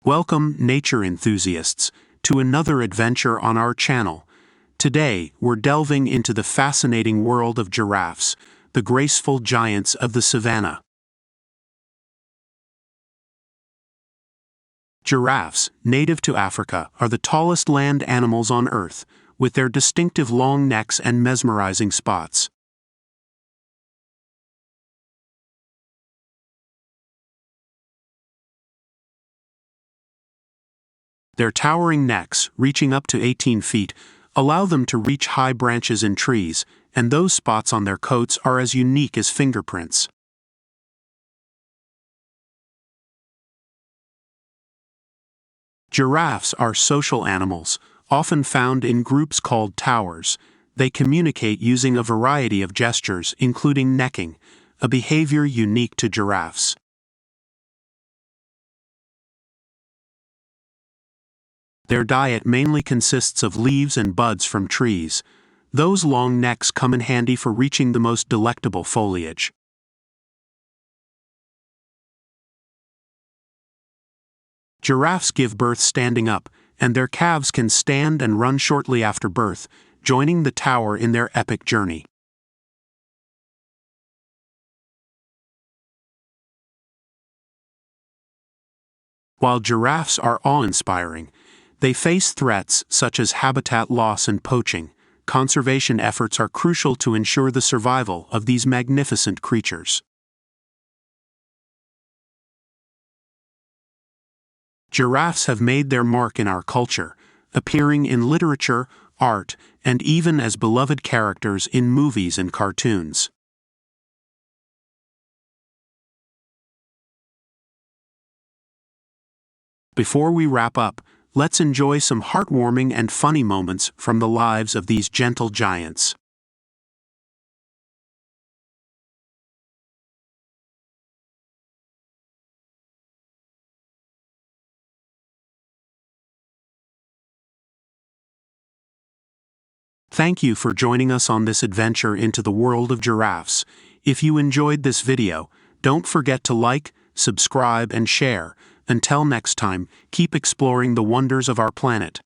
Welcome, nature enthusiasts, to another adventure on our channel. Today, we're delving into the fascinating world of giraffes, the graceful giants of the savannah. Giraffes, native to Africa, are the tallest land animals on Earth, with their distinctive long necks and mesmerizing spots. Their towering necks, reaching up to 18 feet, allow them to reach high branches in trees, and those spots on their coats are as unique as fingerprints. Giraffes are social animals, often found in groups called towers. They communicate using a variety of gestures, including necking, a behavior unique to giraffes. Their diet mainly consists of leaves and buds from trees. Those long necks come in handy for reaching the most delectable foliage. Giraffes give birth standing up, and their calves can stand and run shortly after birth, joining the tower in their epic journey. While giraffes are awe-inspiring, they face threats such as habitat loss and poaching. Conservation efforts are crucial to ensure the survival of these magnificent creatures. Giraffes have made their mark in our culture, appearing in literature, art, and even as beloved characters in movies and cartoons. Before we wrap up, let's enjoy some heartwarming and funny moments from the lives of these gentle giants. Thank you for joining us on this adventure into the world of giraffes. If you enjoyed this video, don't forget to like, subscribe, and share. Until next time, keep exploring the wonders of our planet.